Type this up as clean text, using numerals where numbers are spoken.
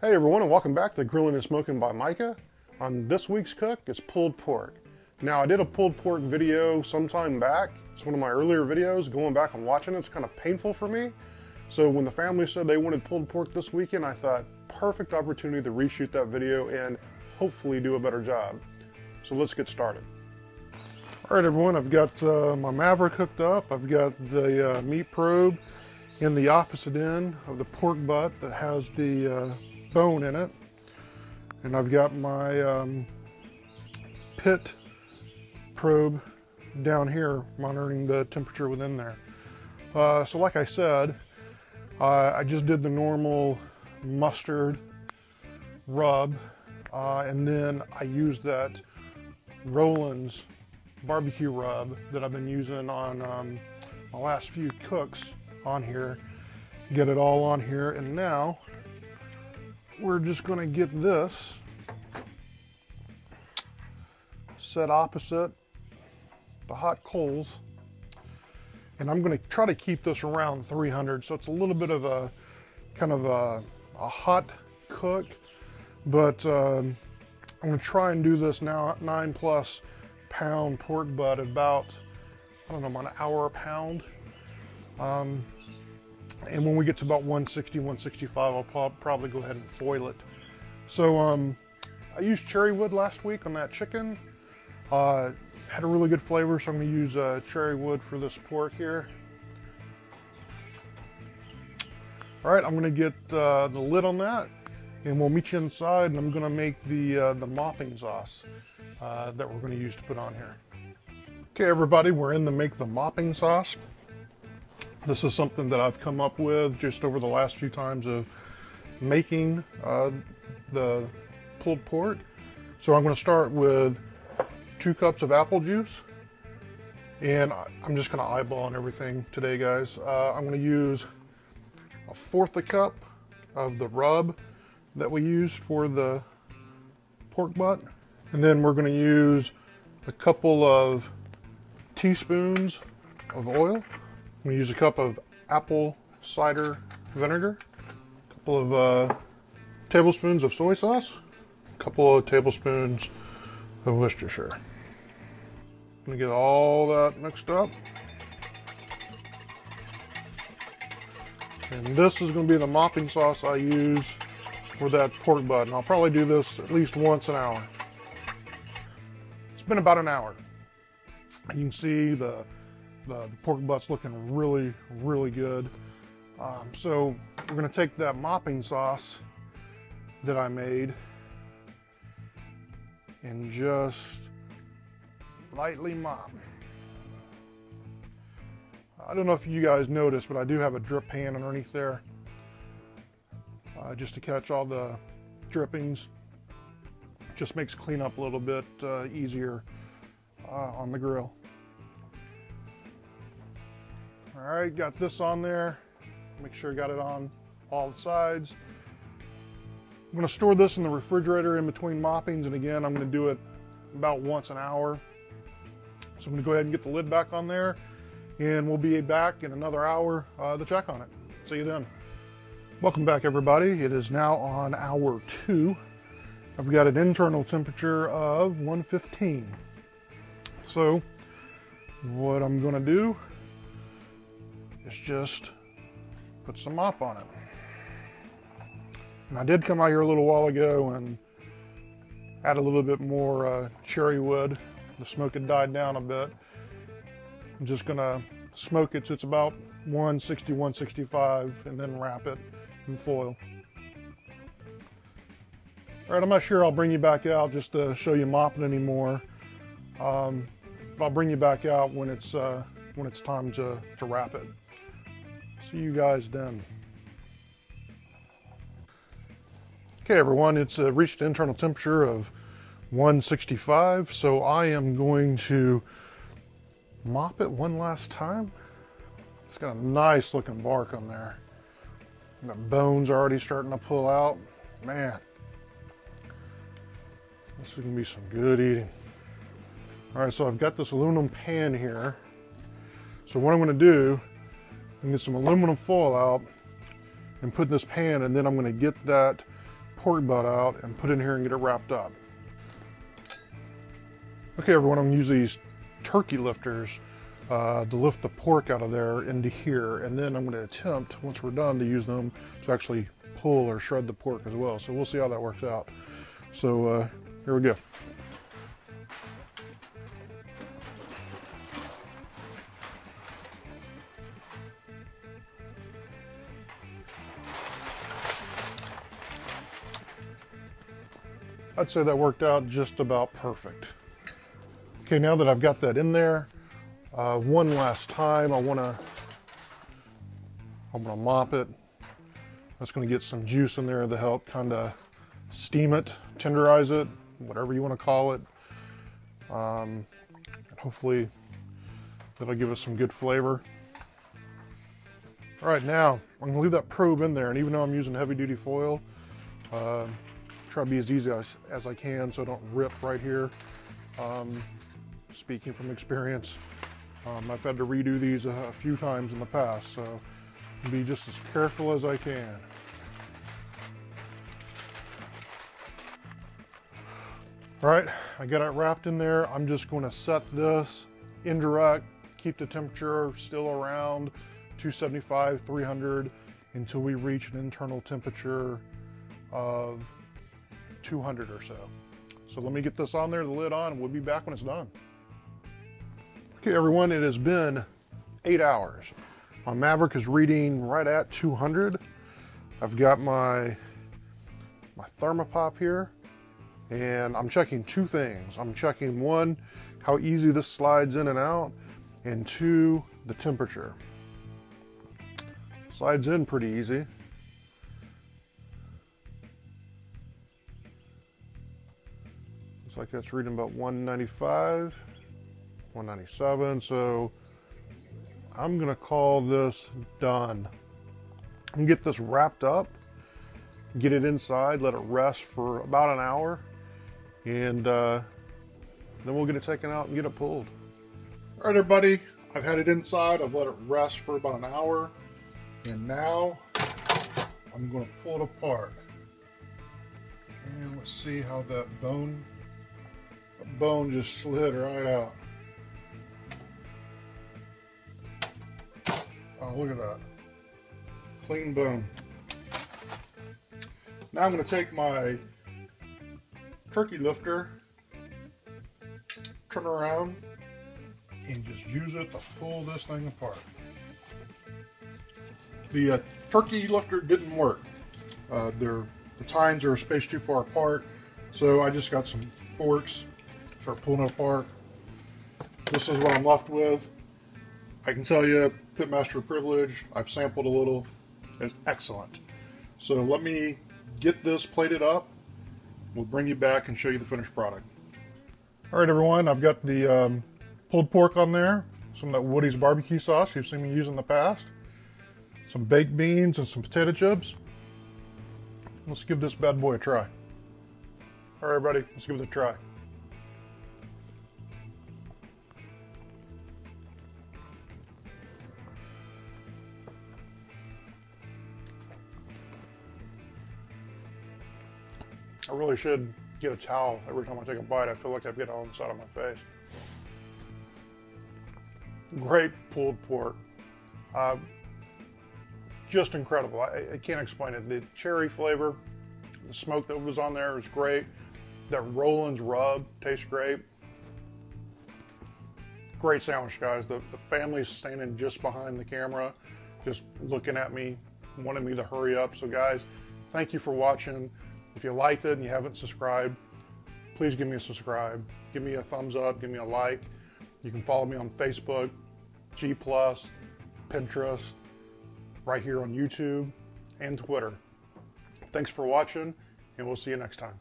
Hey everyone, and welcome back to Grilling and Smoking by Micah. On this week's cook, it's pulled pork. Now, I did a pulled pork video sometime back. It's one of my earlier videos. Going back and watching it's kind of painful for me. So when the family said they wanted pulled pork this weekend, I thought, perfect opportunity to reshoot that video and hopefully do a better job. So let's get started. All right, everyone, I've got my Maverick hooked up. I've got the meat probe in the opposite end of the pork butt that has the bone in it, and I've got my pit probe down here monitoring the temperature within there. So like I said, I just did the normal mustard rub, and then I used that Roland's barbecue rub that I've been using on my last few cooks on here. Get it all on here, and now we're just going to get this set opposite the hot coals, and I'm going to try to keep this around 300, so it's a little bit of a kind of a hot cook, but I'm going to try and do this now 9+ pound pork butt about, I don't know, about an hour a pound. And when we get to about 160, 165, I'll probably go ahead and foil it. So I used cherry wood last week on that chicken. Had a really good flavor, so I'm going to use cherry wood for this pork here. All right, I'm going to get the lid on that, and we'll meet you inside, and I'm going to make the mopping sauce that we're going to use to put on here. Okay, everybody, we're in to make the mopping sauce. This is something that I've come up with just over the last few times of making the pulled pork. So I'm going to start with 2 cups of apple juice, and I'm just going to eyeball on everything today, guys. I'm going to use 1/4 cup of the rub that we used for the pork butt, and then we're going to use a couple of teaspoons of oil. I'm going to use a cup of apple cider vinegar, a couple of tablespoons of soy sauce, a couple of tablespoons of Worcestershire. I'm going to get all that mixed up. And this is going to be the mopping sauce I use for that pork butt. And I'll probably do this at least once an hour. It's been about an hour. You can see the pork butt's looking really, really good. So we're going to take that mopping sauce that I made and just lightly mop. I don't know if you guys noticed, but I do have a drip pan underneath there just to catch all the drippings. Just makes cleanup a little bit easier on the grill. All right, got this on there. Make sure I got it on all the sides. I'm going to store this in the refrigerator in between moppings, and again, I'm going to do it about once an hour. So I'm going to go ahead and get the lid back on there, and we'll be back in another hour to check on it. See you then. Welcome back, everybody. It is now on hour 2. I've got an internal temperature of 115. So what I'm going to do is just put some mop on it. And I did come out here a little while ago and add a little bit more cherry wood. The smoke had died down a bit. I'm just gonna smoke it to it's about 160, 165, and then wrap it in foil. All right, I'm not sure I'll bring you back out just to show you mopping anymore. But I'll bring you back out when it's time to wrap it. See you guys then. Okay, everyone, it's reached internal temperature of 165, so I am going to mop it one last time. It's got a nice looking bark on there. The bones are already starting to pull out. Man, this is gonna be some good eating. All right, so I've got this aluminum pan here. So what I'm gonna do, I'm gonna get some aluminum foil out and put in this pan, and then I'm gonna get that pork butt out and put it in here and get it wrapped up. Okay everyone, I'm going to use these turkey lifters to lift the pork out of there into here, and then I'm going to attempt, once we're done, to use them to actually pull or shred the pork as well. So we'll see how that works out. So here we go. I'd say that worked out just about perfect. Okay, now that I've got that in there, one last time, I'm gonna mop it. That's gonna get some juice in there to help kind of steam it, tenderize it, whatever you want to call it. And hopefully that'll give us some good flavor. All right, now I'm gonna leave that probe in there, and even though I'm using heavy duty foil, try to be as easy as I can so I don't rip right here. Speaking from experience, I've had to redo these a few times in the past, so I'll be just as careful as I can. All right, I got it wrapped in there. I'm just going to set this indirect, keep the temperature still around 275, 300 until we reach an internal temperature of 200 or so. So let me get this on there, the lid on, and we'll be back when it's done. Okay everyone, it has been 8 hours. My Maverick is reading right at 200. I've got my thermopop here, and I'm checking two things. I'm checking one, how easy this slides in and out, and two, the temperature. Slides in pretty easy. Looks like that's reading about 195, 197, so I'm gonna call this done. I'm gonna get this wrapped up, get it inside, let it rest for about an hour, and then we'll get it taken out and get it pulled. All right, everybody, I've had it inside, I've let it rest for about an hour, and now I'm gonna pull it apart. And let's see how that bone just slid right out. Oh, look at that. Clean bone. Now I'm going to take my turkey lifter, turn around, and just use it to pull this thing apart. The turkey lifter didn't work. The tines are spaced too far apart, so I just got some forks, start pulling it apart. This is what I'm left with. I can tell you, Pitmaster privilege, I've sampled a little, it's excellent. So let me get this plated up, we'll bring you back and show you the finished product. All right everyone, I've got the pulled pork on there, some of that Woody's barbecue sauce you've seen me use in the past, some baked beans and some potato chips. Let's give this bad boy a try. All right everybody, let's give it a try. I really should get a towel every time I take a bite. I feel like I've got it on the side of my face. Great pulled pork. Just incredible. I can't explain it. The cherry flavor, the smoke that was on there was great. That Roland's rub tastes great. Great sandwich, guys. The family's standing just behind the camera, just looking at me, wanting me to hurry up. So guys, thank you for watching. If you liked it and you haven't subscribed, please give me a subscribe. Give me a thumbs up, give me a like. You can follow me on Facebook, G+, Pinterest, right here on YouTube, and Twitter. Thanks for watching, and we'll see you next time.